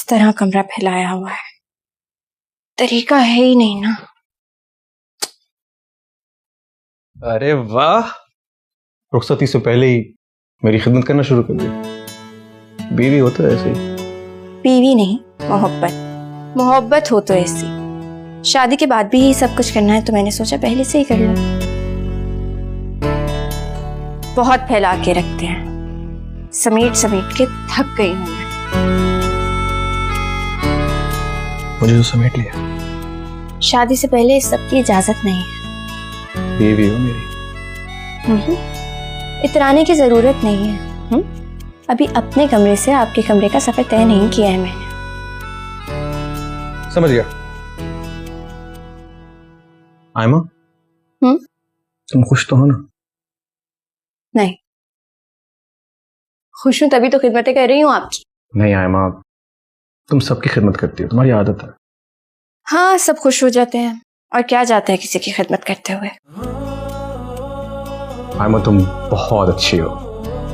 तरह कमरा फैलाया हुआ है, तरीका है ही नहीं ना। अरे वाह, रुखसती से पहले ही मेरी खिदमत करना शुरू कर दी। बीवी हो तो ऐसे ही। बीवी नहीं, मोहब्बत। मोहब्बत हो तो ऐसी। शादी के बाद भी यही सब कुछ करना है तो मैंने सोचा पहले से ही कर लूं। बहुत फैला के रखते हैं, समेट समेट के थक गई हूं मैं। मुझे तो समेट लिया। शादी से पहले इस सब की इजाजत नहीं है। बीवी हो मेरी। इतराने की जरूरत नहीं है। अभी अपने कमरे से आपके कमरे का सफर तय नहीं किया है मैंने। समझ गया। आयमा, तुम खुश तो हो ना? नहीं, खुश हूं तभी तो खिदमतें कर रही हूं आपकी। नहीं आयमा, तुम सबकी खिदमत करती हो, तुम्हारी आदत है। हाँ, सब खुश हो जाते हैं और क्या जाता है किसी की खिदमत करते हुए। आयमा, तुम बहुत अच्छी हो।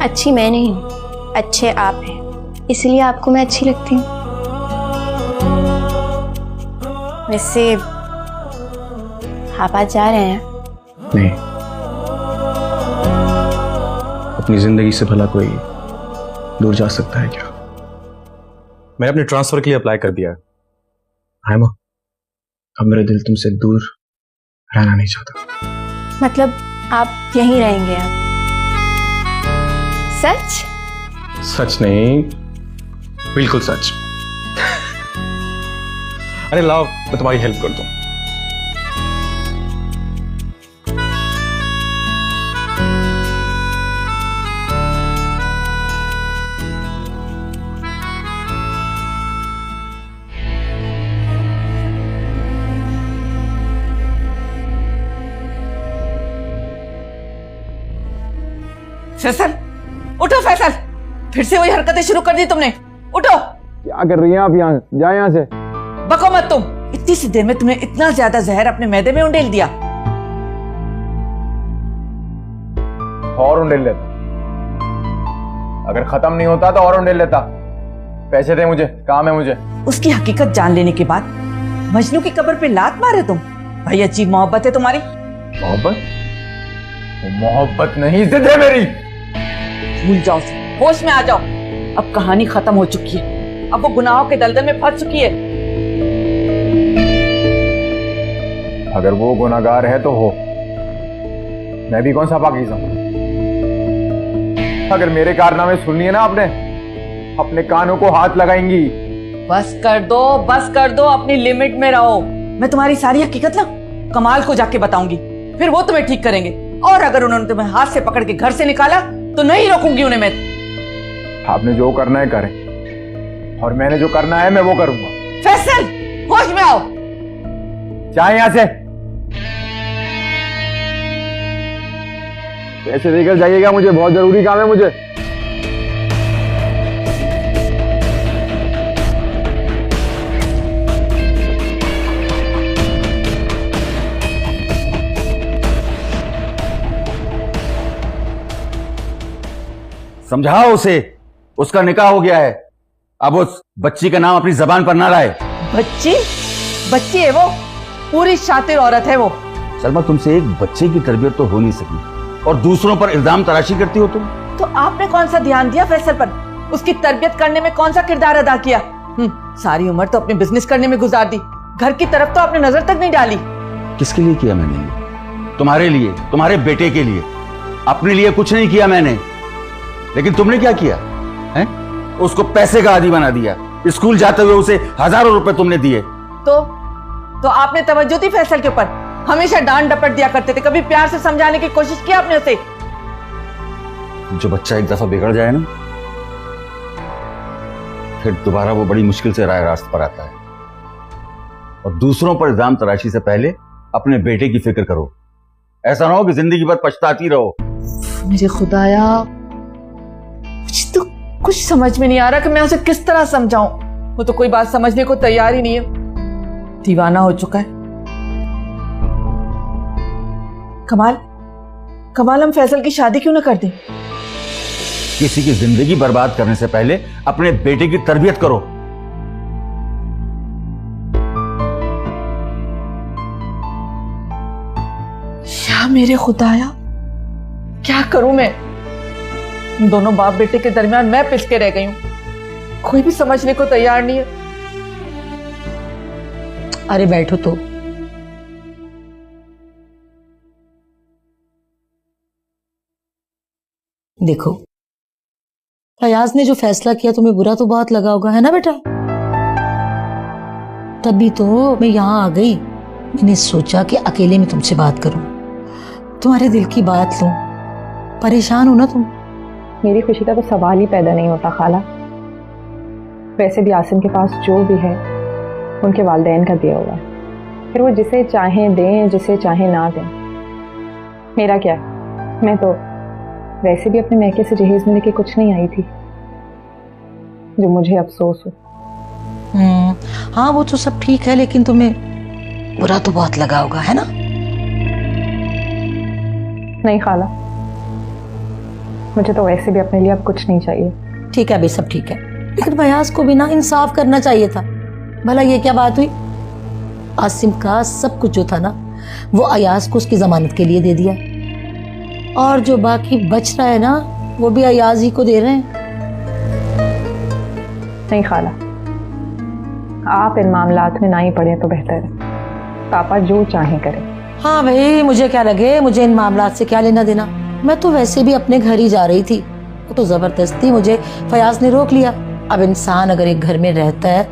अच्छी मैं नहीं हूँ, अच्छे आप हैं, इसलिए आपको मैं अच्छी लगती हूँ। वैसे आप आज जा रहे हैं? नहीं, अपनी जिंदगी से भला कोई दूर जा सकता है क्या? मैंने अपने ट्रांसफर के लिए अप्लाई कर दिया है। आयमा, अब मेरा दिल तुमसे दूर रहना नहीं चाहता। मतलब आप यहीं रहेंगे अब? सच? सच नहीं, बिल्कुल सच। अरे लाओ, मैं तुम्हारी हेल्प कर दूं। फैसल, उठो फैसल, फिर से वही हरकतें शुरू कर दी तुमने। उठो। क्या कर रही हैं आप? यहाँ जाए, यहाँ से। बको मत तुम। इतनी सी देर में तुमने इतना ज्यादा जहर अपने मैदे में उंडेल दिया। और उंडेल लेता, अगर खत्म नहीं होता तो और उंडेल लेता। पैसे दे मुझे, काम है मुझे। उसकी हकीकत जान लेने के बाद मजनू की कब्र पे लात मारे तुम। भाई अजीब मोहब्बत है तुम्हारी। मोहब्बत? वो मोहब्बत नहीं, जिद है मेरी। भूल जाओ, होश में आ जाओ। अब कहानी खत्म हो चुकी है, अब वो गुनाहों के दलदल में फंस चुकी है। अगर वो गुनाहगार है तो हो, मैं भी कौन सा पाकीज़ हूं। अगर मेरे कारनामे सुननी है ना आपने, अपने कानों को हाथ लगाएंगी। बस कर दो, बस कर दो, अपनी लिमिट में रहो। मैं तुम्हारी सारी हकीकत ना कमाल को जाके बताऊंगी, फिर वो तुम्हें ठीक करेंगे। और अगर उन्होंने तुम्हें हाथ से पकड़ के घर से निकाला तो नहीं रोकूंगी उन्हें मैं। आपने जो करना है करें, और मैंने जो करना है मैं वो करूंगा। फैसल, होश में आओ। चाहे यहां से पैसे देकर जाइएगा, मुझे बहुत जरूरी काम है। मुझे समझाओ उसे, उसका निकाह हो गया है। अब उस बच्ची का नाम अपनी जबान पर ना लाए। बच्ची? बच्ची है वो, पूरी शातिर औरत है वो। सलमा, तुमसे एक बच्चे की तरबियत तो हो नहीं सकी और दूसरों पर इल्जाम तराशी करती हो तुम। तो आपने कौन सा ध्यान दिया फैसल पर? उसकी तरबियत करने में कौन सा किरदार अदा किया? सारी उम्र तो अपने बिजनेस करने में गुजार दी, घर की तरफ तो आपने नजर तक नहीं डाली। किसके लिए किया मैंने? तुम्हारे लिए, तुम्हारे बेटे के लिए। अपने लिए कुछ नहीं किया मैंने। लेकिन तुमने क्या किया है? उसको पैसे का आदी बना दिया। स्कूल जाते हुए उसे हजारों रुपए तुमने दिए। तो आपने तवज्जो दी फैसल के ऊपर? हमेशा डांट डपट दिया करते थे, कभी प्यार से समझाने की कोशिश की आपने उसे? जो बच्चा एक दफा बिगड़ जाए ना, फिर दोबारा वो बड़ी मुश्किल से राह रास्त पर आता है। और दूसरों पर इल्जाम तराशी से पहले अपने बेटे की फिक्र करो। ऐसा ना हो कि जिंदगी भर पछताती रहो। मेरे खुदाया, मुझे तो कुछ समझ में नहीं आ रहा कि मैं उसे किस तरह समझाऊं। वो तो कोई बात समझने को तैयार ही नहीं है, दीवाना हो चुका है। कमाल, हम फैसल की शादी क्यों ना कर दें? किसी की जिंदगी बर्बाद करने से पहले अपने बेटे की तरबियत करो। मेरे खुदाया, क्या करूं मैं? दोनों बाप बेटे के दरमियान मैं पिस के रह गई हूं, कोई भी समझने को तैयार नहीं है। अरे बैठो तो। देखो, फयाज ने जो फैसला किया तुम्हें बुरा तो बहुत लगा होगा, है ना बेटा? तभी तो मैं यहाँ आ गई। मैंने सोचा कि अकेले में तुमसे बात करूं, तुम्हारे दिल की बात लूं। परेशान हो ना तुम? मेरी खुशी का तो सवाल ही पैदा नहीं होता खाला। वैसे भी आसिम के पास जो भी है उनके वालिदैन का दिया हुआ है, फिर वो जिसे चाहें दें, जिसे चाहें ना दें। मेरा क्या, मैं तो वैसे भी अपने मैके से जहेज में लेके कुछ नहीं आई थी जो मुझे अफसोस हो। हाँ वो तो सब ठीक है, लेकिन तुम्हें बुरा तो बहुत लगा होगा, है ना? नहीं खाला, मुझे तो वैसे भी अपने लिए अब कुछ नहीं चाहिए। ठीक है अभी सब ठीक है, लेकिन फयाज को भी ना इंसाफ करना चाहिए था। भला ये क्या बात हुई? आसिम का सब कुछ जो था ना वो अयाज को उसकी जमानत के लिए दे दिया, और जो बाकी बच रहा है ना वो भी अयाज ही को दे रहे हैं। नहीं खाला, आप इन मामलात में ना ही पड़े तो बेहतर है। पापा जो चाहे करें। हाँ भाई, मुझे क्या लगे, मुझे इन मामलात से क्या लेना देना। मैं तो वैसे भी अपने घर ही जा रही थी, तो जबरदस्ती मुझे फयाज ने रोक लिया। अब इंसान अगर एक घर में रहता है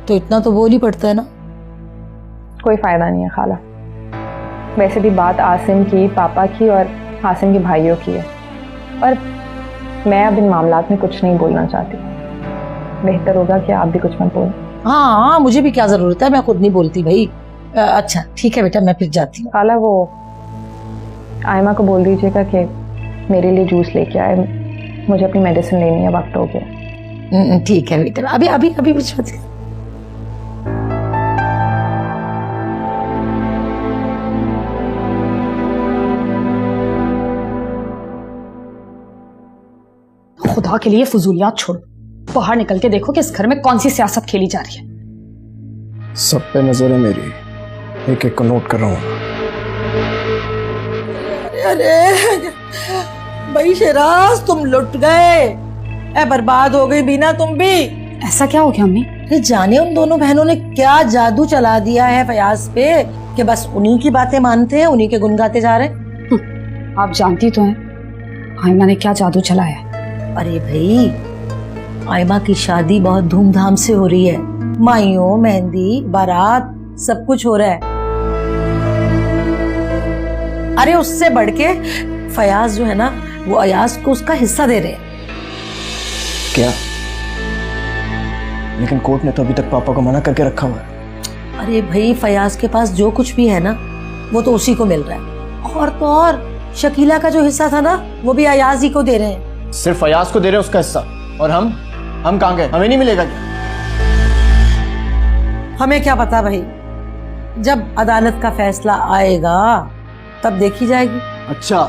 तो इतना तो बोल ही पड़ता है ना। कोई फायदा नहीं है खाला, वैसे भी बात आसिम की, पापा की और आसिम के भाइयों की है, और मैं अब इन मामलात में कुछ नहीं बोलना चाहती। बेहतर होगा कि आप भी कुछ मत बोलें। हाँ मुझे भी क्या जरूरत है, मैं खुद नहीं बोलती भाई। अच्छा ठीक है बेटा, मैं फिर जाती हूँ। खाला वो आयमा को बोल दीजिएगा कि मेरे लिए जूस लेके आए, मुझे अपनी मेडिसिन लेनी है, वक्त हो गया। ठीक है बेटा, अभी अभी अभी भिजवाती हूँ। खुदा के लिए फजूलियात छोड़ो, बाहर निकल के देखो कि इस घर में कौन सी सियासत खेली जा रही है। सब पे नजर है मेरी, एक एक को नोट कर रहा हूँ। अरे भाई शराज, तुम लुट गए, बर्बाद हो गई बीना तुम भी। ऐसा क्या हो गया अम्मी? अरे जाने उन दोनों बहनों ने क्या जादू चला दिया है फयाज पे कि बस उन्हीं की बातें मानते हैं, उन्हीं के गुन गाते जा रहे हैं। आप जानती तो हैं आयमा ने क्या जादू चलाया है। अरे भाई, आयमा की शादी बहुत धूमधाम से हो रही है, माइयों, मेहंदी, बारात, सब कुछ हो रहा है। अरे उससे बढ़ के फयाज जो है ना वो अयाज को उसका हिस्सा दे रहे हैं। क्या? लेकिन कोर्ट ने तो अभी तक पापा को मना करके रखा हुआ है। अरे भाई, फयाज के पास जो कुछ भी है ना वो तो उसी को मिल रहा है, और तो और शकीला का जो हिस्सा था ना वो भी अयाज ही को दे रहे हैं। सिर्फ फयाज को दे रहे हैं उसका हिस्सा, और हम कहाँ गए? हमें नहीं मिलेगा क्या? हमें क्या पता भाई, जब अदालत का फैसला आएगा तब देखी जाएगी। अच्छा,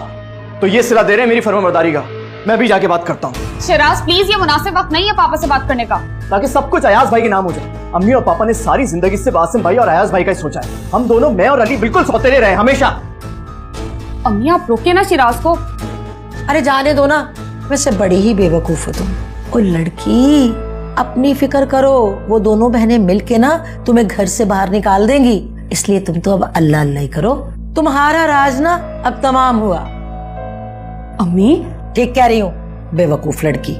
तो ये सिला दे रहे हैं मेरी फर्माबरदारी का। मैं भी जाके बात करता हूँ। शराज प्लीज, ये मुनासिब वक्त नहीं है पापा से बात करने का, ताकि सब कुछ अयाज भाई के नाम हो जाए। अम्मी और पापा ने सारी जिंदगी सिर्फ आसिम भाई और अयाज भाई का ही सोचा है। हम दोनों, मैं और अली, बिल्कुल सौतेले रहे हमेशा। अम्मी आप रोके ना शिराज को। अरे जाने दो ना, वैसे बड़ी ही बेवकूफ हो तुम। ओ लड़की, अपनी फिक्र करो, वो दोनों बहनें मिलके ना तुम्हें घर से बाहर निकाल देंगी, इसलिए तुम तो अब अल्लाह अल्लाह ही करो। तुम्हारा राज ना अब तमाम हुआ। अम्मी ठीक कह रही हूँ, बेवकूफ लड़की।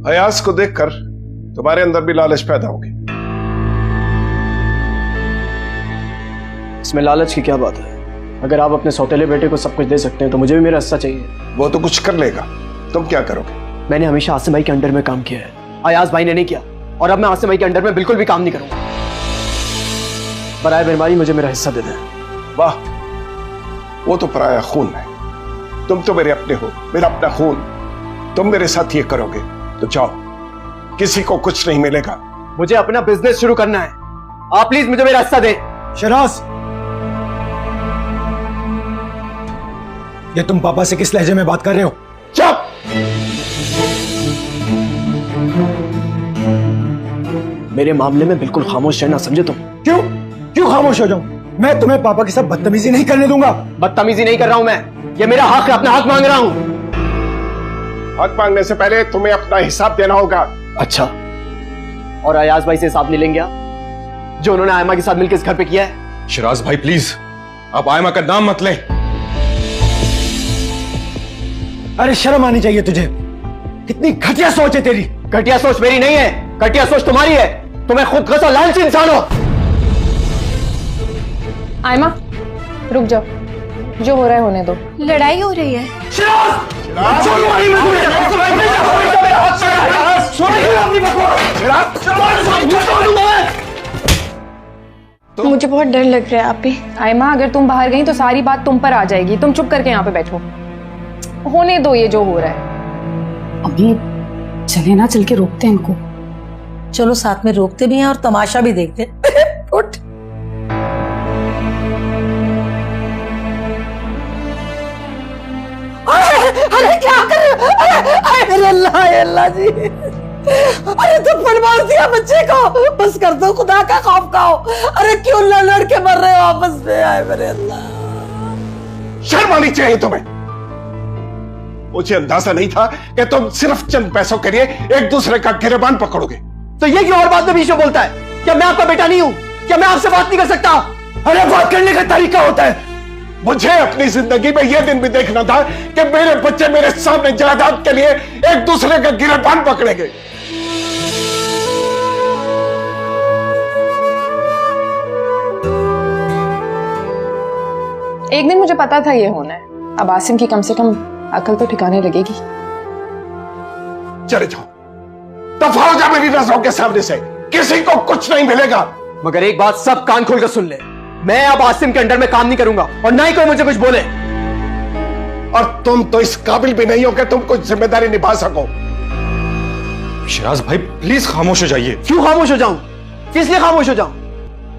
अयाज को देखकर तुम्हारे अंदर भी लालच पैदा होगी। इसमें लालच की क्या बात है? अगर आप अपने सौतेले बेटे को सब कुछ दे सकते हैं तो मुझे भी मेरा हिस्सा चाहिए। वो तो कुछ कर लेगा, तुम क्या करोगे? मैंने हमेशा आसिम भाई के अंडर में काम किया है, अयाज भाई ने नहीं किया, और अब मैं आसिम भाई के अंडर में बिल्कुल भी काम नहीं करूंगा। बराए मेहरबानी मुझे मेरा हिस्सा दे दें। वाह, वो तो पराया खून है, तुम तो मेरे अपने हो, मेरा अपना खून। तुम मेरे साथ ये करोगे तो जाओ, किसी को कुछ नहीं मिलेगा। मुझे अपना बिजनेस शुरू करना है, आप प्लीज मुझे मेरा हिस्सा दें। शराज, ये तुम पापा से किस लहजे में बात कर रहे हो? चुप! मेरे मामले में बिल्कुल खामोश रहना, समझे तुम? क्यों क्यों खामोश हो जाऊं? मैं तुम्हें पापा के साथ बदतमीजी नहीं करने दूंगा। बदतमीजी नहीं कर रहा हूं मैं, ये मेरा हक है, अपना हक मांग रहा हूं। हक मांगने से पहले तुम्हें अपना हिसाब देना होगा। अच्छा, और अयाज भाई से हिसाब नहीं लेंगे आप, जो उन्होंने आयमा के साथ मिलकर इस घर पे किया है? शिराज भाई प्लीज, आप आयमा का नाम मत लें। अरे शर्म आनी चाहिए तुझे, कितनी घटिया सोच है तेरी। घटिया सोच मेरी नहीं है, घटिया सोच तुम्हारी है। तुम्हें खुद खसा लालची इंसान हो। आयमा रुक जाओ, जो हो रहा है होने दो। लड़ाई हो रही है। मुझे बहुत डर लग रहा है आप भी। आयमा अगर तुम बाहर गई तो सारी बात तुम पर आ जाएगी, तुम चुप करके यहाँ पे बैठो, होने दो ये जो हो रहा है। अभी चले ना, चल के रोकते हैं इनको। चलो साथ में रोकते भी हैं और तमाशा भी देखते हैं। उठ। अरे क्या कर रहे हो? अरे अल्लाह जी, अरे थप्पड़ मार दिया बच्चे को। बस कर दो, खुदा का खौफ खाओ। अरे क्यों लड़ के मर रहे हो आपस में? आए मेरे अल्लाह। शर्म आनी चाहिए तुम्हें। मुझे अंदाजा नहीं था कि तुम सिर्फ चंद पैसों के लिए एक दूसरे का गिरबान पकड़ोगे। तो ये क्यों और बात में बीच में बोलता है? क्या मैं आपका बेटा नहीं हूं? क्या मैं आपसे बात नहीं कर सकता? अरे बात करने का तरीका होता है। मुझे अपनी जिंदगी में यह दिन भी देखना था कि मेरे बच्चे मेरे सामने जायदाद के लिए एक दूसरे का गिरबान पकड़ेंगे। एक दिन मुझे पता था ये होना है, अब आसिम की कम से कम अकल तो ठिकाने लगेगी। चले जाओ, दफा हो जा मेरी नजरों के सामने से, किसी को कुछ नहीं मिलेगा। मगर एक बात सब कान खोलकर सुन ले, मैं अब आसिम के अंडर में काम नहीं करूंगा और ना ही कोई मुझे कुछ बोले। और तुम तो इस काबिल भी नहीं हो कि तुम कुछ जिम्मेदारी निभा सको। शिराज भाई प्लीज खामोश हो जाइए। क्यों खामोश हो जाऊं? किस लिए खामोश हो जाऊं?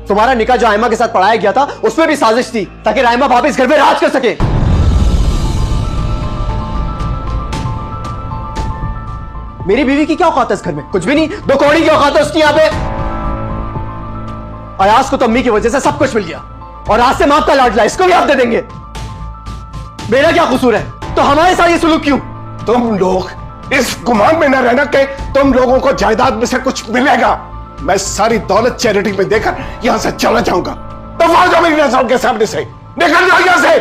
तुम्हारा निकाह जो आयमा के साथ पढ़ाया गया था उसमें भी साजिश थी ताकि रायमा भाभी इस घर में राज कर सके। मेरी बीवी की क्या औकात है इस घर में? कुछ भी नहीं, 2 कौड़ी की औकात है उसकी यहाँ पे। अयाज को तो अम्मी की वजह से सब कुछ मिल गया और आज से मां आपका लाडला, इसको भी आप दे देंगे। मेरा क्या कसूर है? तो हमारे साथ ये सुलूक क्यों? तुम लोग इस गुमान में न रहना कि तुम लोगों को जायदाद में से कुछ मिलेगा। मैं सारी दौलत चैरिटी में देकर यहां से चला जाऊंगा। दफा हो जाओ मेरी नजरों के सामने से, निकल जाओ यहां से।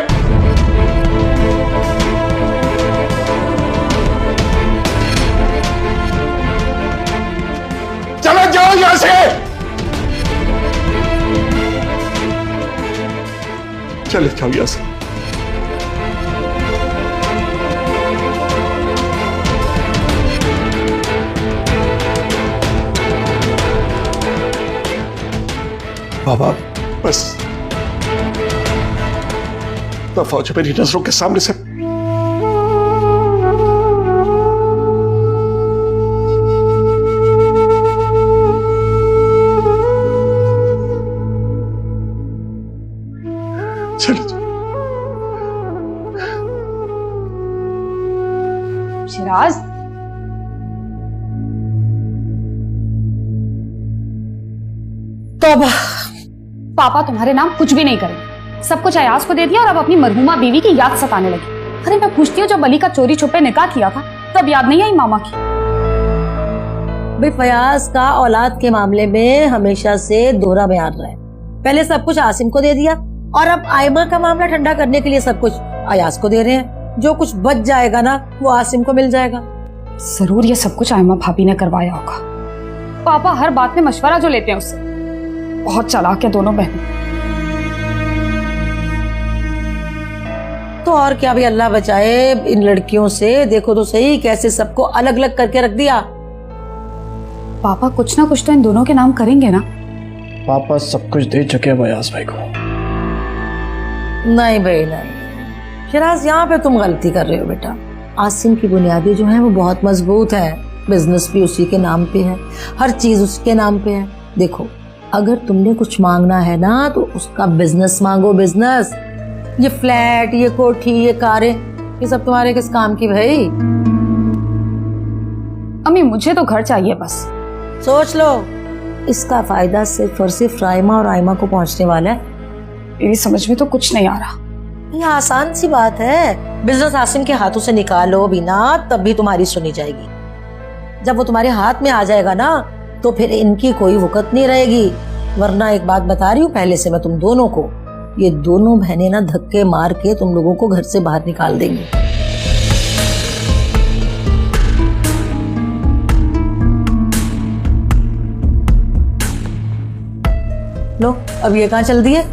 चले जाओ यहां से। चले जाओ यहां से। बाबा बस दफा हो जाओ मेरी नजरों के सामने से। शिराज, तौबा, पापा तुम्हारे नाम कुछ भी नहीं करेंगे। सब कुछ अयाज को दे दिया और अब अपनी मरहूमा बीवी की याद सताने लगी। अरे मैं पूछती हूँ, जब अली का चोरी छुपे निकाह किया था तब याद नहीं आई मामा की? भाई फयाज का औलाद के मामले में हमेशा से दोहरा बयान रहा है। पहले सब कुछ आसिम को दे दिया और अब आयमा का मामला ठंडा करने के लिए सब कुछ अयाज को दे रहे हैं। जो कुछ बच जाएगा ना वो आसिम को मिल जाएगा। जरूर ये सब कुछ आयमा भाभी ने करवाया होगा। पापा हर बात में मशवरा जो लेते हैं उससे, बहुत चालाक है दोनों बहनें। तो और क्या भी, अल्लाह बचाए इन लड़कियों से। देखो तो सही कैसे सबको अलग अलग करके रख दिया। पापा कुछ ना कुछ तो इन दोनों के नाम करेंगे ना? पापा सब कुछ दे चुके हैं अयाज भाई को। नहीं भाई नहीं, शिराज यहाँ पे तुम गलती कर रहे हो बेटा। आसिम की बुनियादी जो है वो बहुत मजबूत है, बिजनेस भी उसी के नाम पे है, हर चीज उसके नाम पे है। देखो अगर तुमने कुछ मांगना है ना तो उसका बिजनेस मांगो, बिजनेस। ये फ्लैट, ये कोठी, ये कारें, ये सब तुम्हारे किस काम की भाई? अम्मी मुझे तो घर चाहिए बस। सोच लो, इसका फायदा सिर्फ और सिर्फ राइमा और आयमा को पहुंचने वाला है। मेरी समझ में तो कुछ नहीं आ रहा। ये आसान सी बात है, बिजनेस आसिम के हाथों से निकालो बिना, तब भी तुम्हारी सुनी जाएगी। जब वो तुम्हारे हाथ में आ जाएगा ना, तो फिर इनकी कोई वक़्त नहीं रहेगी। वरना एक बात बता रही हूँ पहले से मैं तुम दोनों को, ये दोनों बहनें ना धक्के मार के तुम लोगों को घर से बाहर निकाल देंगी। लो, अब ये कहाँ चल दी है?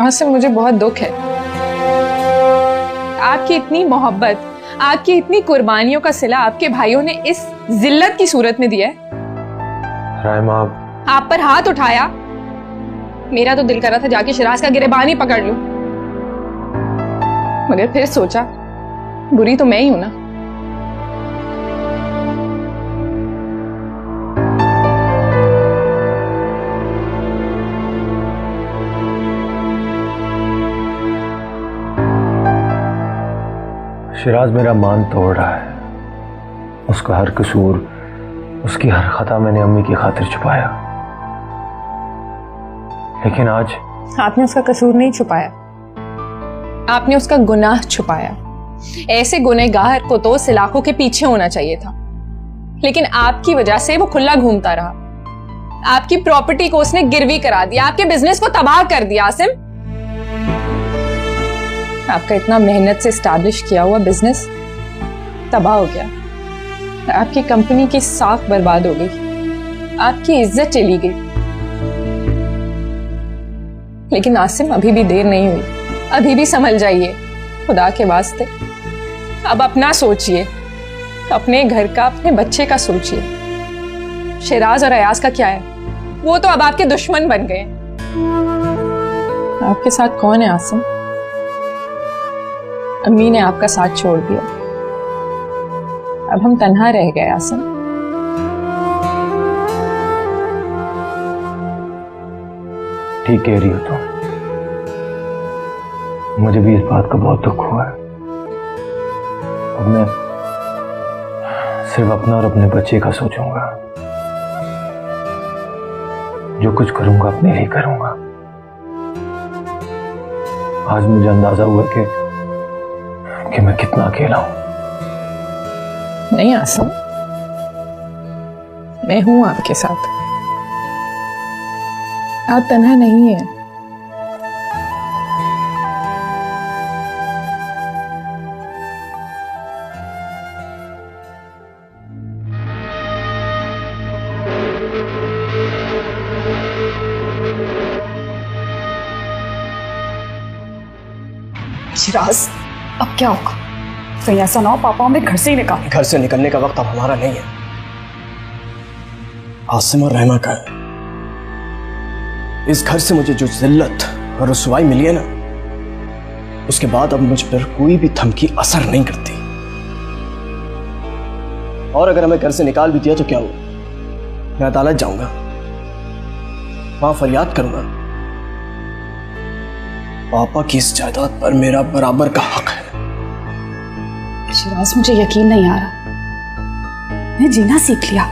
आसिम, मुझे बहुत दुख है। आपकी इतनी मोहब्बत, आपकी इतनी कुर्बानियों का सिला आपके भाइयों ने इस जिल्लत की सूरत में दिया है। राइमा, आप पर हाथ उठाया, मेरा तो दिल कर रहा था जाके शिराज का गिरेबान ही पकड़ लूं, मगर फिर सोचा बुरी तो मैं ही हूं ना। शिराज मेरा मान तोड़ रहा है। उसका हर कसूर, उसकी हर खता मैंने अम्मी की खातिर छुपाया, लेकिन आज आपने उसका कसूर नहीं छुपाया, आपने उसका गुनाह छुपाया। ऐसे गुनहगार को तो सलाखों के पीछे होना चाहिए था, लेकिन आपकी वजह से वो खुला घूमता रहा। आपकी प्रॉपर्टी को उसने गिरवी करा दिया, आपके बिजनेस को तबाह कर दिया। आसिम, आपका इतना मेहनत से स्टैब्लिश किया हुआ बिजनेस तबाह हो गया, आपकी कंपनी की साख बर्बाद हो गई, आपकी इज्जत चली गई। लेकिन आसिम, अभी भी देर नहीं हुई, अभी भी संभल जाइए, खुदा के वास्ते। अब अपना सोचिए, अपने घर का, अपने बच्चे का सोचिए। शिराज और अयाज का क्या है? वो तो अब आपके दुश्मन बन गए। आपके साथ कौन है आसिम? अम्मी ने आपका साथ छोड़ दिया, अब हम तन्हा रह गए। आसिम, ठीक कह रही हो तुम, मुझे भी इस बात का बहुत दुख हुआ है। अब मैं सिर्फ अपना और अपने बच्चे का सोचूंगा। जो कुछ करूंगा अपने लिए करूंगा। आज मुझे अंदाजा हुआ कि मैं कितना अकेला हूं। नहीं आसिम, मैं हूं आपके साथ, आप तन्हा नहीं है। शिराज, अब क्या होगा? कहीं ऐसा ना हो पापा हमें घर से ही निकाल। घर से निकलने का वक्त अब हमारा नहीं है, आसिम और रहमा का है। इस घर से मुझे जो जिल्लत और रुसवाई मिली है ना, उसके बाद अब मुझ पर कोई भी धमकी असर नहीं करती। और अगर हमें घर से निकाल भी दिया तो क्या हुआ? मैं अदालत जाऊंगा, वहां फरियाद करूंगा। पापा की इस जायदाद पर मेरा बराबर का हक है। शिराज, मुझे यकीन नहीं आ रहा, मैं जीना सीख लिया,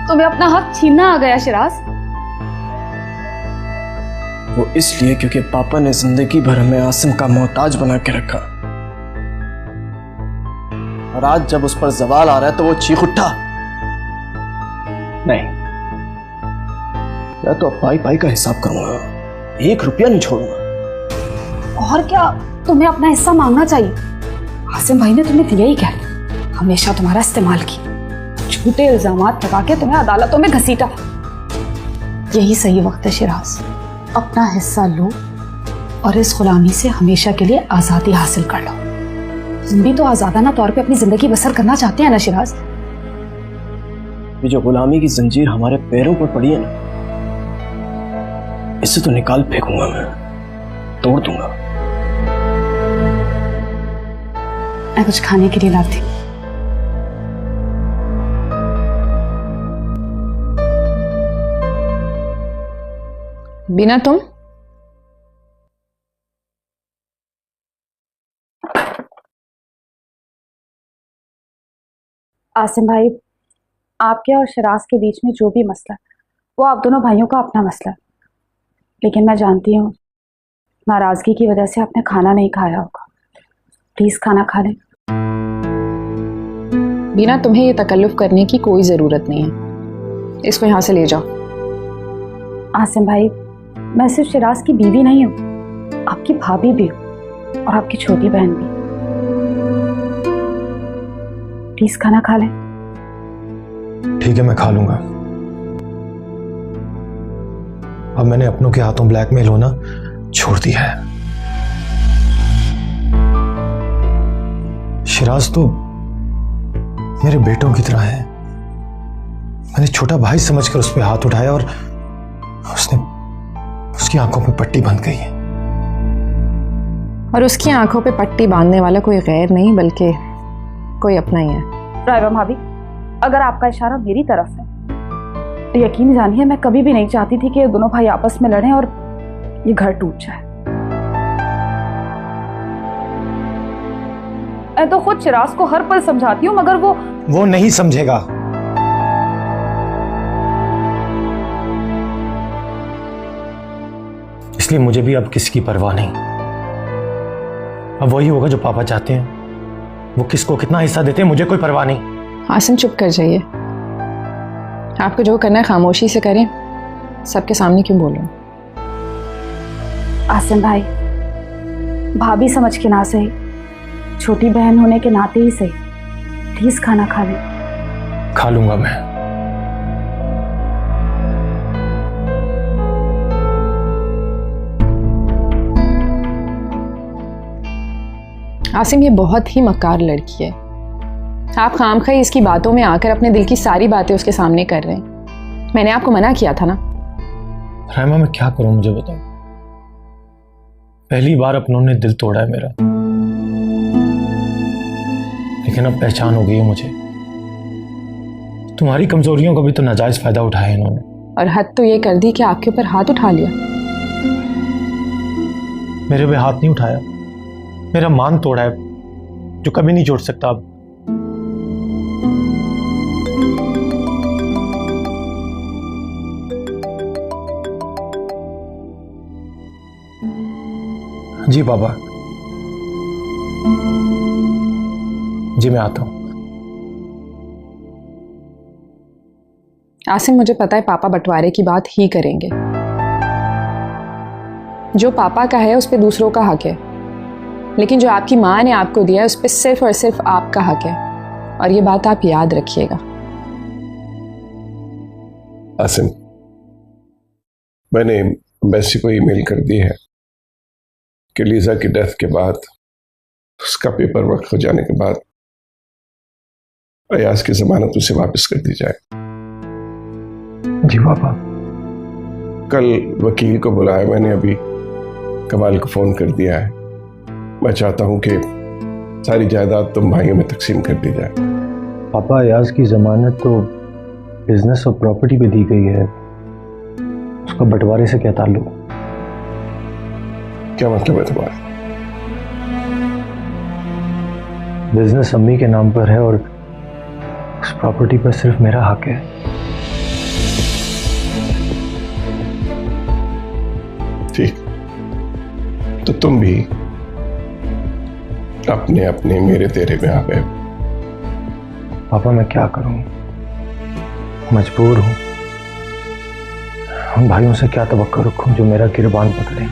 तुम्हें अपना हक छीनना आ गया। शिराज, वो इसलिए क्योंकि पापा ने जिंदगी भर हमें आसिम का मोहताज बना के रखा, और आज जब उस पर जवाल आ रहा है तो वो चीख उठा। नहीं, मैं तो अब पाई पाई का हिसाब करूंगा, 1 रुपया नहीं छोड़ूंगा। और क्या, तुम्हें अपना हिस्सा मांगना चाहिए। आसिम भाई ने तुम्हें दिया ही क्या, हमेशा तुम्हारा इस्तेमाल किया, झूठे इल्जामात लगा के तुम्हें अदालतों में घसीटा। यही सही वक्त है शिराज, अपना हिस्सा लो और इस गुलामी से हमेशा के लिए आजादी हासिल कर लो। तुम भी तो आजादाना तौर पे अपनी जिंदगी बसर करना चाहते हैं ना शिराज? ये जो गुलामी की जंजीर हमारे पैरों पर पड़ी है ना, इसे तो निकाल फेंकूंगा, मैं तोड़ दूंगा। मैं कुछ खाने के लिए लाती हूँ। बिना तुम आसिम भाई, आपके और शराज के बीच में जो भी मसला, वो आप दोनों भाइयों का अपना मसला है। लेकिन मैं जानती हूँ नाराजगी की वजह से आपने खाना नहीं खाया होगा। प्लीज खाना खा लें। बीना, तुम्हें ये तकल्लुफ करने की कोई जरूरत नहीं है, इसको यहाँ से ले जाओ। आसिम भाई, मैं सिर्फ शिराज की बीवी नहीं हूँ, आपकी भाभी भी हूँ और आपकी छोटी बहन भी। प्लीज खाना खा लें। ठीक है, मैं खा लूंगा। अब मैंने अपनों के हाथों ब्लैकमेल होना छोड़ दिया है। शिराज तो मेरे बेटों की तरह है। मैंने छोटा भाई समझकर उस पर हाथ उठाया और उसकी आंखों पे पट्टी बंध गई है। और उसकी आंखों पे पट्टी बांधने वाला कोई गैर नहीं बल्कि कोई अपना ही है। रायबा भाभी, अगर आपका इशारा मेरी तरफ है तो यकीन जानिए मैं कभी भी नहीं चाहती थी कि ये दोनों भाई आपस में लड़ें और ये घर टूट जाए। मैं तो खुद शिराज को हर पल समझाती हूँ मगर वो नहीं समझेगा। इसलिए मुझे भी अब किसी की परवाह नहीं। अब वही होगा जो पापा चाहते हैं। वो किसको कितना हिस्सा देते हैं मुझे कोई परवाह नहीं। आसिम, चुप कर जाइए। आपको जो करना है खामोशी से करें, सबके सामने क्यों बोल रहे हैं? आसिम भाई, भाभी समझ के ना सही, छोटी बहन होने के नाते ही सही, प्लीज खाना खा लें। खा लूंगा मैं। आसिम, ये बहुत ही मक्कार लड़की है। आप खामखा इसकी बातों में आकर अपने दिल की सारी बातें उसके सामने कर रहे हैं। मैंने आपको मना किया था ना। रहमा, मैं क्या करूं, मुझे बताओ। पहली बार अपनों ने दिल तोड़ा है मेरा, लेकिन अब पहचान हो गई है मुझे। तुम्हारी कमजोरियों का भी तो नाजायज फायदा उठाया इन्होंने। और हद तो ये कर दी कि आपके ऊपर हाथ उठा लिया। मेरे पे हाथ नहीं उठाया, मेरा मान तोड़ा है जो कभी नहीं जोड़ सकता। अब जी पापा, जी मैं आता हूं। आसिम, मुझे पता है पापा बंटवारे की बात ही करेंगे। जो पापा का है उस पे दूसरों का हक है, लेकिन जो आपकी माँ ने आपको दिया है उस पे सिर्फ और सिर्फ आपका हक है। और ये बात आप याद रखिएगा। आसिम, मैंने एम्बेसी को ईमेल कर दी है कि लीजा की डेथ के बाद, उसका पेपर वर्क हो जाने के बाद अयाज की जमानत उसे वापस कर दी जाए। जी पापा। कल वकील को बुलाया मैंने, अभी कमाल को फोन कर दिया है। मैं चाहता हूं कि सारी जायदाद तुम भाइयों में तकसीम कर दी जाए। पापा, अयाज की जमानत तो बिजनेस और प्रॉपर्टी पे दी गई है, उसका बंटवारे से क्या ताल्लुक? क्या मतलब है तुम्हारा? बिजनेस अम्मी के नाम पर है और उस प्रॉपर्टी पर सिर्फ मेरा हक है। ठीक, तो तुम भी अपने अपने मेरे तेरे में आ गए। पापा, मैं क्या करूं, मजबूर हूं। उन भाइयों से क्या तवक्को रखूं जो मेरा गिरबान पकड़े।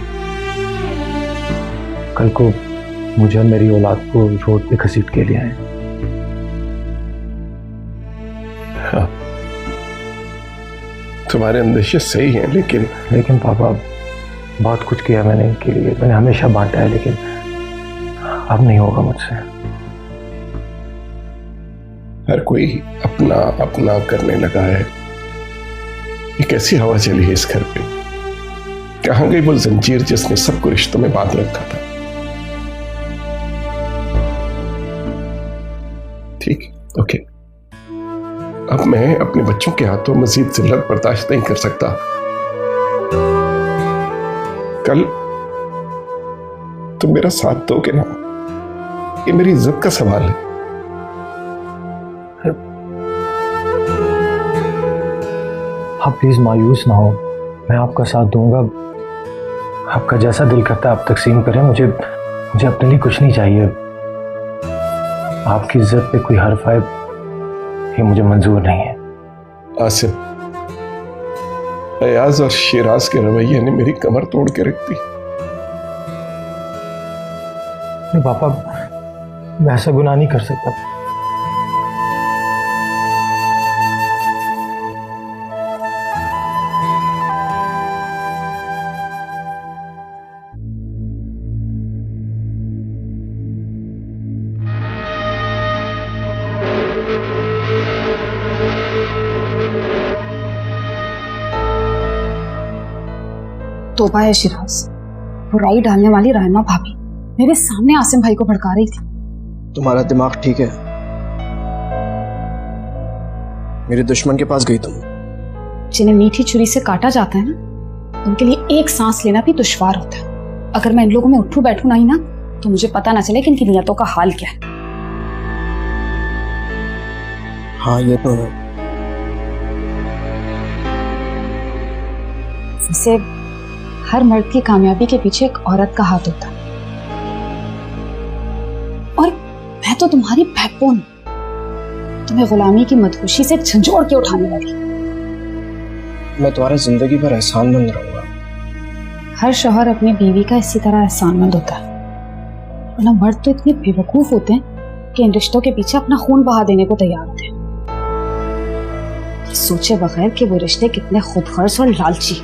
कल को मुझे और मेरी औलाद को रोड पे घसीट के ले आए। हाँ, तुम्हारे अंदेशे सही हैं, लेकिन पापा, बहुत कुछ किया मैंने इनके लिए। मैंने हमेशा बांटा है, लेकिन अब नहीं होगा मुझसे। हर कोई अपना अपना करने लगा है। ये कैसी हवा चली है इस घर पे? कहां गई वो जंजीर जिसने सबको रिश्तों में बांध रखा था? ठीक, ओके। अब मैं अपने बच्चों के हाथों मजीद जिल्लत बर्दाश्त नहीं कर सकता। कल तुम मेरा साथ दोगे ना? ये मेरी इज्जत का सवाल है। आप प्लीज मायूस ना हो, मैं आपका साथ दूंगा। आपका जैसा दिल करता है आप तकसीम करें, मुझे अपने लिए कुछ नहीं चाहिए। आपकी इज्जत पे कोई हर्फ आए ये मुझे मंजूर नहीं है। आसिम, अयाज और शिराज के रवैये ने मेरी कमर तोड़ के रख दी। पापा, मैं ऐसा गुनाह नहीं कर सकता। तौबा है शिराज, बुराई डालने वाली रायमा भाभी मेरे सामने आसिम भाई को भड़का रही थी। तुम्हारा दिमाग ठीक है? मेरे दुश्मन के पास गई तुम। जिन्हें मीठी छुरी से काटा जाता है ना, उनके लिए एक सांस लेना भी दुश्वार होता है। अगर मैं इन लोगों में उठूं बैठूं नहीं ना, तो मुझे पता ना चले कि इनकी नियतों का हाल क्या है। हाँ ये तो है। इसे हर मर्द की कामयाबी के पीछे एक औरत का हाथ होता है, और मैं तो तुम्हारी बैकबोन, तुम्हें गुलामी की मदहोशी से झंझोड़ के उठाने वाली। मैं तुम्हारा जिंदगी भर एहसानमंद रहूंगा। हर शौहर अपनी बीवी का इसी तरह एहसानमंद होता है, वरना मर्द तो इतने बेवकूफ होते हैं कि इन रिश्तों के पीछे अपना खून बहा देने को तैयार होते हैं, सोचे बगैर कि वो रिश्ते कितने खुदगर्ज और लालची,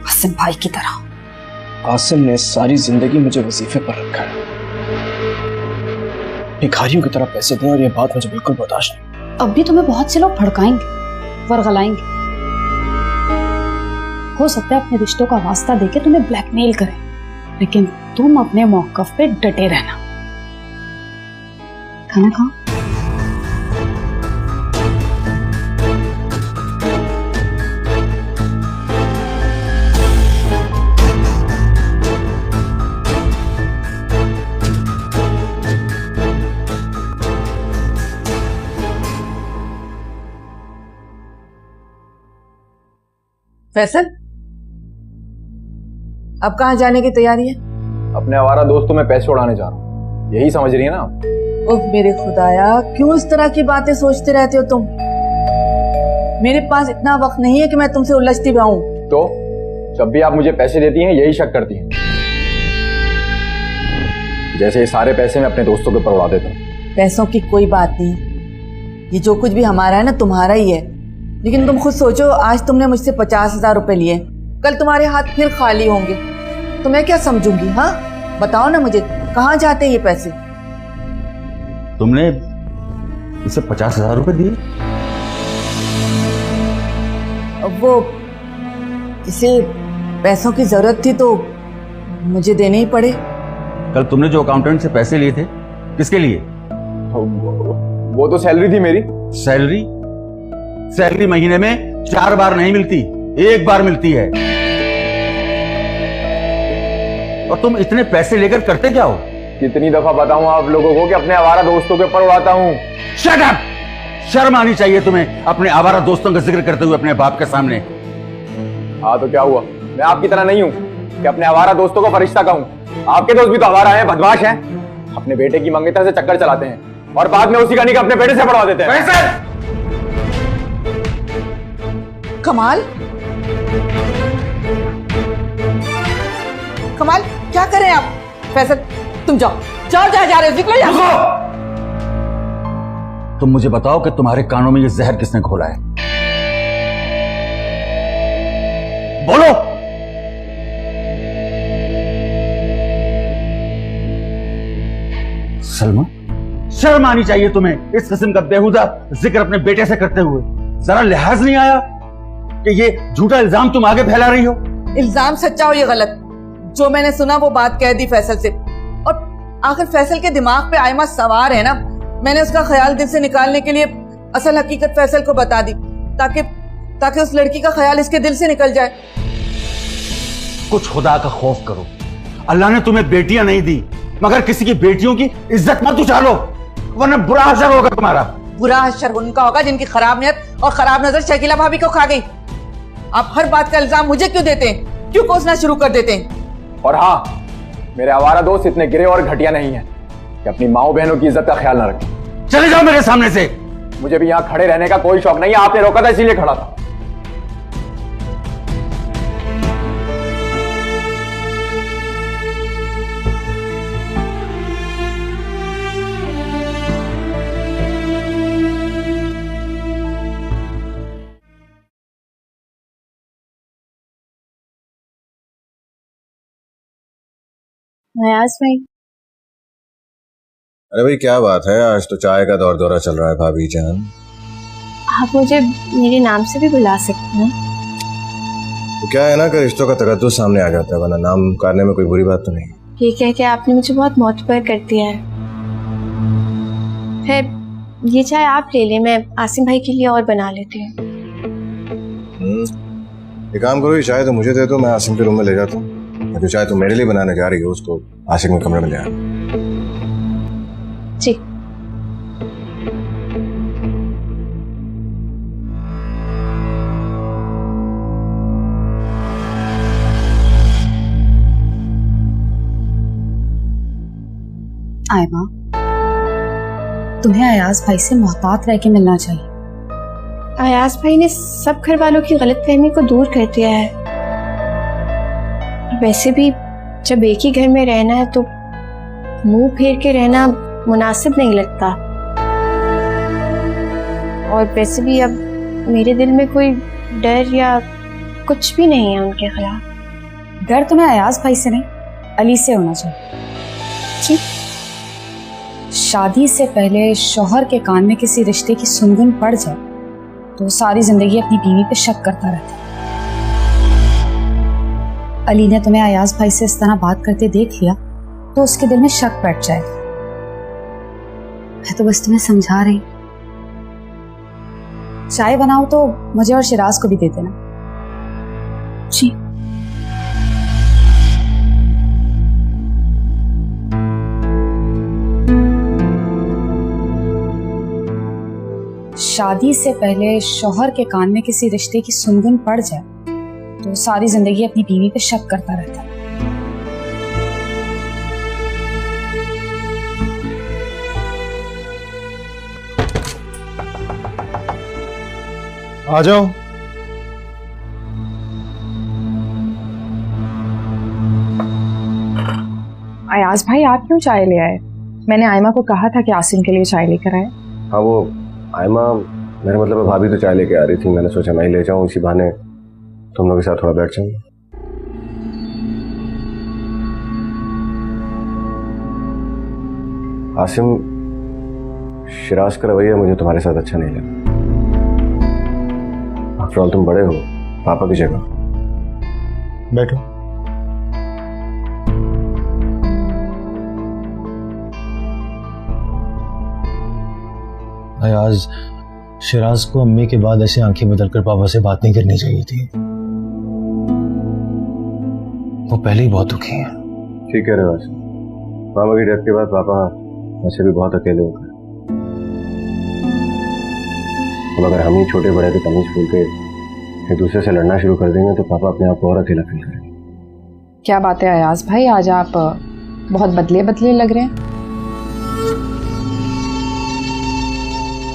आसिम भाई की तरह। आसिम ने सारी जिंदगी मुझे वजीफे पर रखा है, भिखारियों की तरह पैसे दें, और ये बात मुझे बिल्कुल बर्दाश्त नहीं। अब भी तुम्हें बहुत से लोग भड़काएंगे, वरगलाएंगे, हो सकता है अपने रिश्तों का वास्ता देके तुम्हें ब्लैकमेल करें, लेकिन तुम अपने मौकफ पे डटे रहना। खाना खाओ। फैसल, अब कहाँ जाने की तैयारी है? अपने आवारा दोस्तों में पैसे उड़ाने जा रहा हूँ, यही समझ रही है ना आप? ओह मेरे खुदाया, क्यों इस तरह की बातें सोचते रहते हो तुम? मेरे पास इतना वक्त नहीं है कि मैं तुमसे उलझती रहूं। तो जब भी आप मुझे पैसे देती हैं यही शक करती हैं, जैसे ये सारे पैसे मैं अपने दोस्तों के ऊपर उड़ा देता हूँ। पैसों की कोई बात नहीं, ये जो कुछ भी हमारा है ना तुम्हारा ही है, लेकिन तुम खुद सोचो, आज तुमने मुझसे 50,000 रुपए लिए, कल तुम्हारे हाथ फिर खाली होंगे, तो मैं क्या समझूंगी? हाँ बताओ ना मुझे, कहाँ जाते ये पैसे? तुमने इसे 50,000 रुपए दिए? अब वो इसे पैसों की जरूरत थी तो मुझे देने ही पड़े। कल तुमने जो अकाउंटेंट से पैसे लिए थे, किसके लिए? वो तो सैलरी थी मेरी। सैलरी महीने में 4 बार नहीं मिलती, 1 बार मिलती है। और तुम इतने पैसे लेकर करते क्या हो? कितनी दफा बताऊं आप लोगों को कि अपने आवारा दोस्तों के ऊपर उड़ाता हूं। Shut up! शर्म आनी चाहिए तुम्हें अपने आवारा दोस्तों का जिक्र करते हुए अपने बाप के सामने। हाँ तो क्या हुआ, मैं आपकी तरह नहीं हूं कि अपने आवारा दोस्तों को फरिश्ता कहूं। आपके दोस्त भी तो आवारा हैं, बदमाश हैं, अपने बेटे की मंगेतर से चक्कर चलाते हैं और बाद में उसी का निकाह अपने बेटे से पढ़वा देते हैं। कमाल, कमाल क्या करें आप? फैसल तुम जाओ जाओ, जहां जा रहे हो निकलो यहाँ। तुम मुझे बताओ कि तुम्हारे कानों में ये जहर किसने घोला है? बोलो। सलमा, शर्म आनी चाहिए तुम्हें इस किस्म का बेहुदा जिक्र अपने बेटे से करते हुए। जरा लिहाज नहीं आया कि ये झूठा इल्जाम तुम आगे फैला रही हो? इल्जाम सच्चा हो या गलत, जो मैंने सुना वो बात कह दी फैसल से। और आखिर फैसल के दिमाग पे आयमा सवार है ना, मैंने उसका ख्याल दिल से निकालने के लिए असल हकीकत फैसल को बता दी, ताकि उस लड़की का ख्याल इसके दिल से निकल जाए। कुछ खुदा का खौफ करो। अल्लाह ने तुम्हें बेटियां नहीं दी, मगर किसी की बेटियों की इज्जत मत उछालो, वरना बुरा असर होगा तुम्हारा। बुरा हश्र उनका होगा जिनकी खराब नियत और खराब नजर शकीला भाभी को खा गई। आप हर बात का इल्जाम मुझे क्यों देते हैं, क्यों कोसना शुरू कर देते हैं? और हाँ, मेरे आवारा दोस्त इतने गिरे और घटिया नहीं है कि अपनी माओ बहनों की इज्जत का ख्याल ना रखें। चले जाओ मेरे सामने से। मुझे भी यहाँ खड़े रहने का कोई शौक नहीं है, आपने रोका था इसीलिए खड़ा था। अयाज भाई, अरे भाई क्या बात है, आज तो चाय का दौर दौरा चल रहा है भाभी जान। आप मुझे मेरे नाम से भी बुला सकते हैं। तो क्या है ना कि रिश्तों का तकद्दुस सामने आ जाता है, वरना नाम पुकारने में कोई बुरी बात तो नहीं। ये कह के आपने मुझे बहुत मोतबर कर दिया है। फिर ये चाय आप ले लें, मैं आसिम भाई के लिए और बना लेती हूँ। एक काम करो, ये चाय तो मुझे दे दो, मैं आसिम के रूम में ले जाता हूँ। जो चाय तुम मेरे लिए बनाने जा रही हो उसको आसिम के कमरे में ले आना। जी। आयमा, तुम्हें अयाज भाई से मोहतात रह के मिलना चाहिए। अयाज भाई ने सब घर वालों की गलतफहमी को दूर कर दिया है। वैसे भी जब एक ही घर में रहना है तो मुंह फेर के रहना मुनासिब नहीं लगता। और वैसे भी अब मेरे दिल में कोई डर या कुछ भी नहीं है उनके खिलाफ। डर तुम्हें अयाज भाई से नहीं, अली से होना चाहिए। जी। शादी से पहले शौहर के कान में किसी रिश्ते की सुनगुन पड़ जाए तो सारी जिंदगी अपनी बीवी पे शक करता रहता है। अली ने तुम्हें अयाज भाई से इस तरह बात करते देख लिया तो उसके दिल में शक बैठ जाएगा। मैं तो बस तुम्हें समझा रही। चाय बनाओ तो मुझे और शिराज को भी दे देना। जी। शादी से पहले शौहर के कान में किसी रिश्ते की सुनगुन पड़ जाए तो सारी जिंदगी अपनी बीवी पे शक करता रहता है। आ जाओ। अयाज भाई, आप क्यों चाय ले आए? मैंने आयमा को कहा था कि आसिम के लिए चाय लेकर आए। हाँ, वो आयमा, मेरा मतलब भाभी तो चाय लेके आ रही थी, मैंने सोचा मैं ही ले जाऊं, इसी बहाने तुम लोग के साथ थोड़ा बैठ जाऊंगा। आसिम, शिराज का रवैया मुझे तुम्हारे साथ अच्छा नहीं लगा। आफ्टर ऑल तुम बड़े हो, पापा की जगह। बैठो। आज शिराज को अम्मी के बाद ऐसे आंखें बदलकर पापा से बात नहीं करनी चाहिए थी। वो पहले ही बहुत दुखी हैं। ठीक है रिवाज, मामा की डेथ के बाद पापा वैसे भी बहुत अकेले हो गए। अब अगर हम ही छोटे बड़े के तमीज भूल के एक दूसरे से लड़ना शुरू कर देंगे तो पापा अपने आप को और अकेला फील करेंगे। क्या बात है अयाज भाई, आज आप बहुत बदले बदले लग रहे हैं।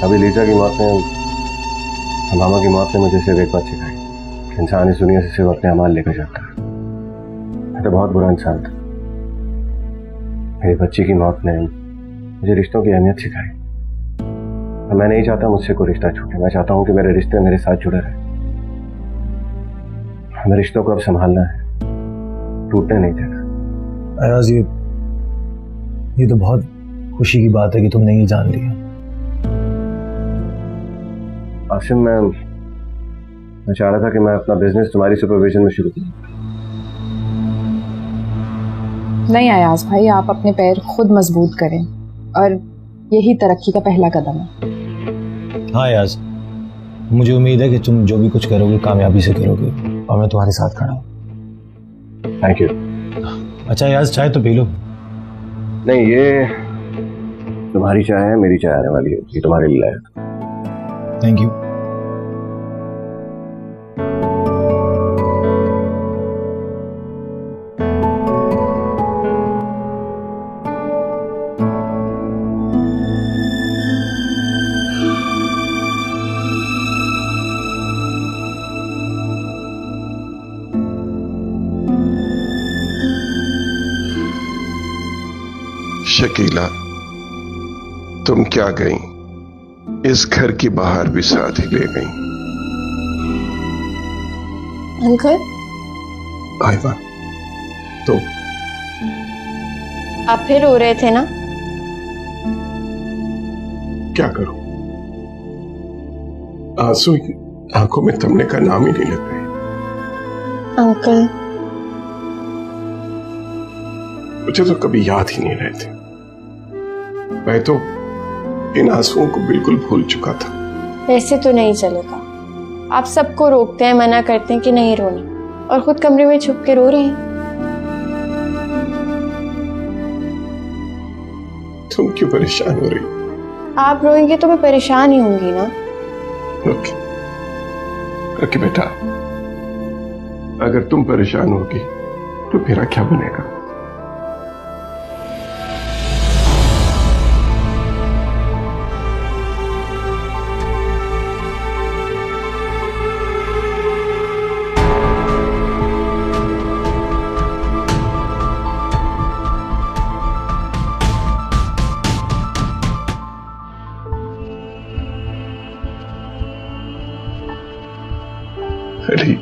अभी लीजा की मौत ने, मामा की मौत ने मुझे सिर्फ एक बात सिखाई, इंसान इस दुनिया से सिर्फ अपने अमाल लेकर जाता है। मैं तो बहुत बुरा इंसान था। मेरी बच्ची की मौत ने मुझे रिश्तों की अहमियत सिखाई। मैं नहीं चाहता मुझसे कोई रिश्ता छूटे, मैं चाहता हूं कि मेरे रिश्ते मेरे साथ जुड़े रहे। हमें रिश्तों को अब संभालना है, टूटने नहीं देना। अयाज, ये तो बहुत खुशी की बात है कि तुमने ये जान लिया। आसिम, मैं चाह रहा था कि मैं अपना बिजनेस तुम्हारी सुपरविजन में शुरू करूं। नहीं अयाज भाई, आप अपने पैर खुद मजबूत करें और यही तरक्की का पहला कदम है। हाँ अयाज, मुझे उम्मीद है कि तुम जो भी कुछ करोगे कामयाबी से करोगे और मैं तुम्हारे साथ खड़ा हूँ। Thank you. अच्छा अयाज, चाय तो पी लो। नहीं, तुम्हारी चाय है, मेरी चाय आने वाली है, ये तुम्हारे लिए लाया। Thank you. शकीला, तुम क्या गई, इस घर की बाहर भी साथ ही ले गई। अंकल, आयमा, तो आप फिर रो रहे थे ना? क्या करूं, आंसू आंखों में थमने का नाम ही नहीं लेते। अंकल, मुझे तो कभी याद ही नहीं रहे थे। मैं तो इन आंसुओं को बिल्कुल भूल चुका था। ऐसे तो नहीं चलेगा। आप सबको रोकते हैं, मना करते हैं कि नहीं रोनी, और खुद कमरे में छुप के रो रहे हैं। तुम क्यों परेशान हो रही? आप रोएंगे तो मैं परेशान ही होंगी ना। ओके, ओके बेटा, अगर तुम परेशान होगी तो मेरा क्या बनेगा? अली,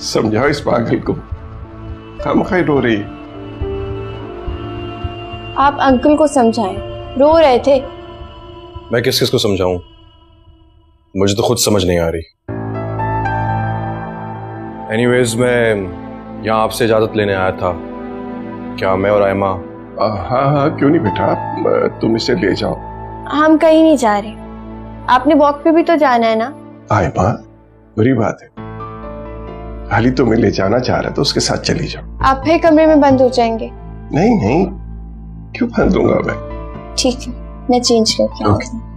समझाओ इस पागल को, खामखाई रो रही। आप अंकल को समझाएं, रो रहे थे। मैं किस किस को समझाऊं, मुझे तो खुद समझ नहीं आ रही। एनीवेज, मैं यहाँ आपसे इजाजत लेने आया था। क्या मैं और आयमा? हाँ हाँ, क्यों नहीं बेटा, तुम इसे ले जाओ। हम कहीं नहीं जा रहे, आपने वॉक पे भी तो जाना है ना। आयमा, बुरी बात है, हाली तुम्हें ले जाना चाह रहा तो उसके साथ चली जाओ। आप फिर कमरे में बंद हो जाएंगे। नहीं नहीं, क्यों बंद दूंगा मैं? ठीक है, मैं चेंज करके आऊंगी।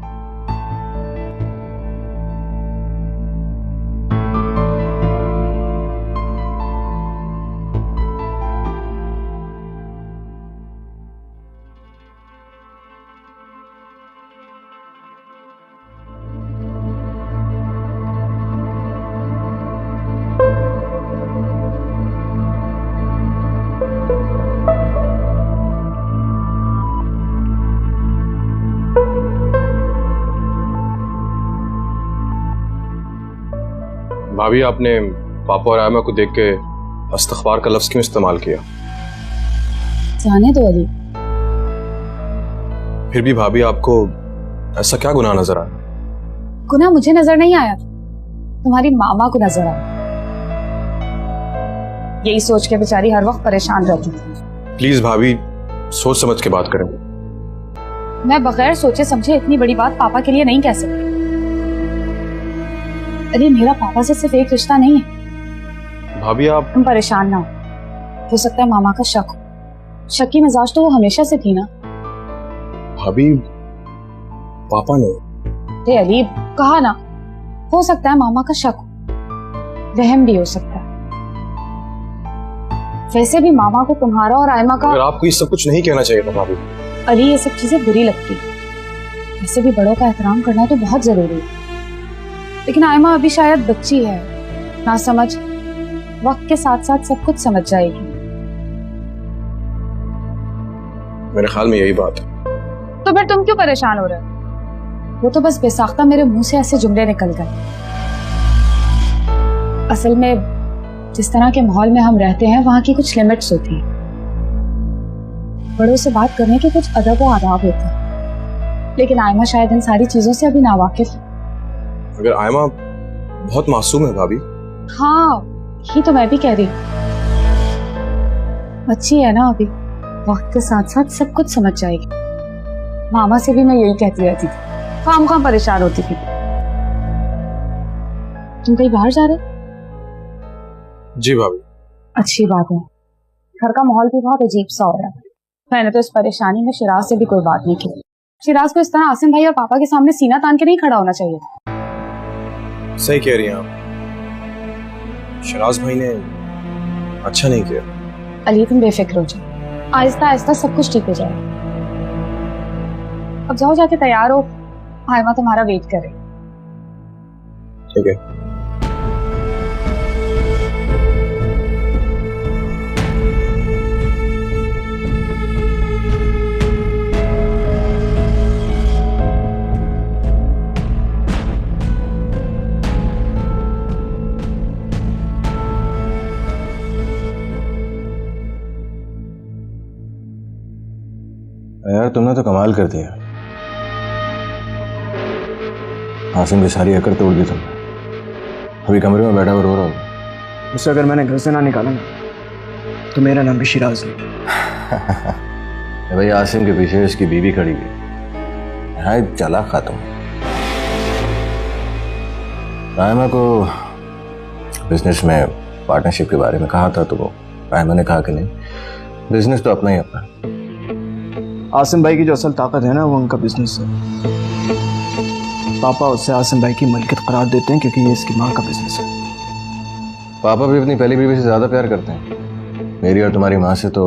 भाभी, आपने पापा और आयमा को देख के इस्तग़फ़ार का लफ्ज क्यों इस्तेमाल किया? जाने दो अली। फिर भी भाभी, आपको ऐसा क्या गुनाह नजर आया? गुनाह मुझे नजर नहीं आया, तुम्हारी मामा को नजर आया। यही सोच के बेचारी हर वक्त परेशान रहती थी। प्लीज भाभी, सोच समझ के बात करें। मैं बगैर सोचे समझे इतनी बड़ी बात पापा के लिए नहीं कह सकती। अरे, मेरा पापा से सिर्फ एक रिश्ता नहीं है। भाभी, आप तुम परेशान ना हो सकता है मामा का शक हो। शक की मिजाज तो वो हमेशा से थी ना। भाभी, पापा ने। अरे अली, कहा ना, हो सकता है मामा का शक हो, वहम भी हो सकता है। वैसे भी मामा को तुम्हारा और आयमा का। अगर आपको ये सब कुछ नहीं कहना चाहिए था भाभी। अली, ये सब चीजें बुरी लगती है। वैसे भी बड़ों का एहतराम करना तो बहुत जरूरी है, लेकिन आयमा अभी शायद बच्ची है, ना समझ। वक्त के साथ साथ सब कुछ समझ जाएगी। मेरे ख्याल में यही बात है। तो फिर तुम क्यों परेशान हो रहे हो? वो तो बस बेसाख्ता मेरे मुंह से ऐसे जुमले निकल गए। असल में जिस तरह के माहौल में हम रहते हैं, वहां की कुछ लिमिट्स होती हैं। बड़ों से बात करने के कुछ अदब व आदाब होते हैं, लेकिन आयमा शायद इन सारी चीजों से अभी नावाकिफ है। अगर आयमा बहुत मासूम है भाभी। हाँ, यही तो मैं भी कह रही हूँ। अच्छी है ना अभी, वक्त के साथ साथ सब कुछ समझ जाएगी। मामा से भी मैं यही कहती रहती थी, काम परेशान होती थी। तुम कहीं बाहर जा रहे? जी भाभी। अच्छी बात है। घर का माहौल भी बहुत अजीब सा हो रहा है। मैंने तो इस परेशानी में शिराज से भी कोई बात नहीं की। शिराज को इस तरह आसिम भाई और पापा के सामने सीना तान के नहीं खड़ा होना चाहिए। सही कह रही हैं आप। शिराज भाई ने अच्छा नहीं किया। अली तुम बेफिक्र हो जाओ, आहिस्ता आहिस्ता सब कुछ ठीक हो जाएगा। अब जाओ, जाके तैयार हो, आयमा तुम्हारा वेट करे। ठीक है। यार तुमने तो कमाल कर दिया। आसिम की सारी अकड़ तोड़ दी तुमने। अभी कमरे में बैठा हुआ रो रहा हूँ। उससे अगर मैंने घर से ना निकाला ना तो मेरा नाम भी शिराज नहीं। भाई आसिम के पीछे इसकी बीवी खड़ी हुई है, चला खाता हूँ। रायमा को बिजनेस में पार्टनरशिप के बारे में कहा था तो वो रायमा ने कहा कि नहीं, बिजनेस तो अपना ही अपना। आसिम भाई की जो असल ताकत है ना वो उनका बिजनेस है। पापा उससे आसिम भाई की मलकियत करार देते हैं क्योंकि ये इसकी माँ का बिजनेस है। पापा भी अपनी पहली बीवी से ज्यादा प्यार करते हैं। मेरी और तुम्हारी माँ से तो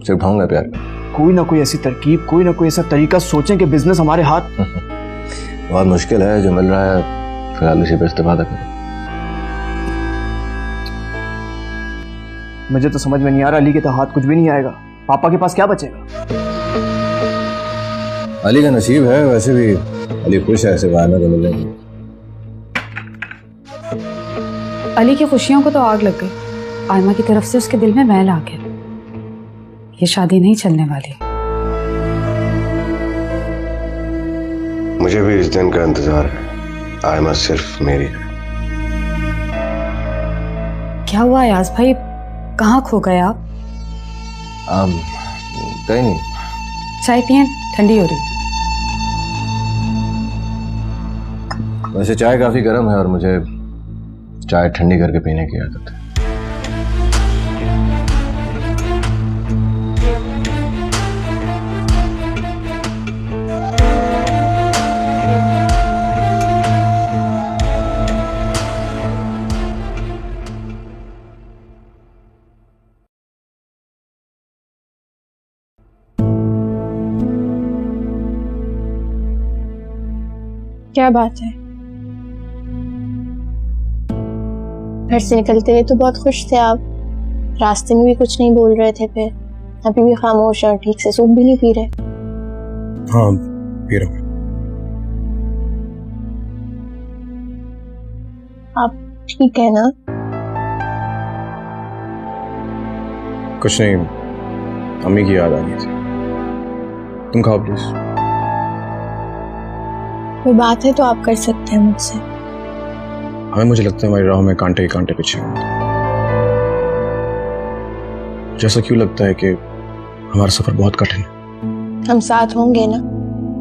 सिर्फ ढोंगा प्यार करते। कोई ना कोई ऐसी तरकीब, कोई ना कोई ऐसा तरीका सोचें कि बिजनेस हमारे हाथ। बहुत मुश्किल है, जो मिल रहा है फिलहाल उसी पर इस्तेफादा करो। मुझे तो समझ में नहीं आ रहा, अली के तो हाथ कुछ भी नहीं आएगा। पापा के पास क्या बचेगा? अली का नसीब है, वैसे भी अली खुश है ऐसे वायना को मिलने में। अली की खुशियों को तो आग लग गई। आयमा की तरफ से उसके दिल में मैल आ गया। ये शादी नहीं चलने वाली। मुझे भी इस दिन का इंतजार है। आयमा सिर्फ मेरी है। क्या हुआ यास भाई, कहाँ खो गए आप? कहीं नहीं। चाय पिए, ठंडी हो रही। वैसे चाय काफी गर्म है और मुझे चाय ठंडी करके पीने की आदत है। क्या बात है? घर से निकलते हुए तो बहुत खुश थे आप, रास्ते में भी कुछ नहीं बोल रहे थे, फिर अभी भी खामोश और ठीक से सूप भी नहीं पी रहे। हाँ पी रहा हूँ। आप ठीक है ना? कुछ नहीं, अम्मी की याद आ गई थी। तुम खाओ प्लीज। कोई बात है तो आप कर सकते हैं मुझसे। हमें मुझे लगता है हमारी राह में कांटे ही कांटे पीछे होंगे। जैसा क्यों लगता है कि हमारा सफर बहुत कठिन है। हम साथ होंगे ना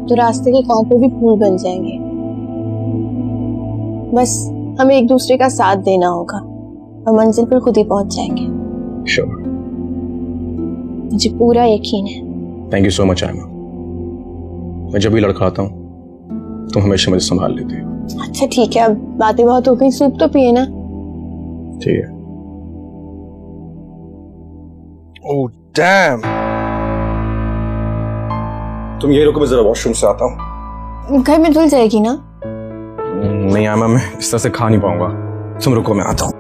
तो रास्ते के कांटे भी फूल बन जाएंगे। बस हमें एक दूसरे का साथ देना होगा और मंजिल पर खुद ही पहुंच जाएंगे। श्योर। मुझे पूरा यकीन है। Thank you so much Aima. मैं जब भी लड़खड़ाता हूँ तुम हमेशा मुझे संभाल लेती हो। अच्छा ठीक है, अब बातें बहुत हो गई, सूप तो पिए ना। ठीक है। ओह डैम, तुम यही रुको, मैं जरा वॉशरूम से आता हूँ। घर में धुल जाएगी ना? नहीं आयमा, मैं इस तरह से खा नहीं पाऊंगा। तुम रुको, मैं आता हूँ।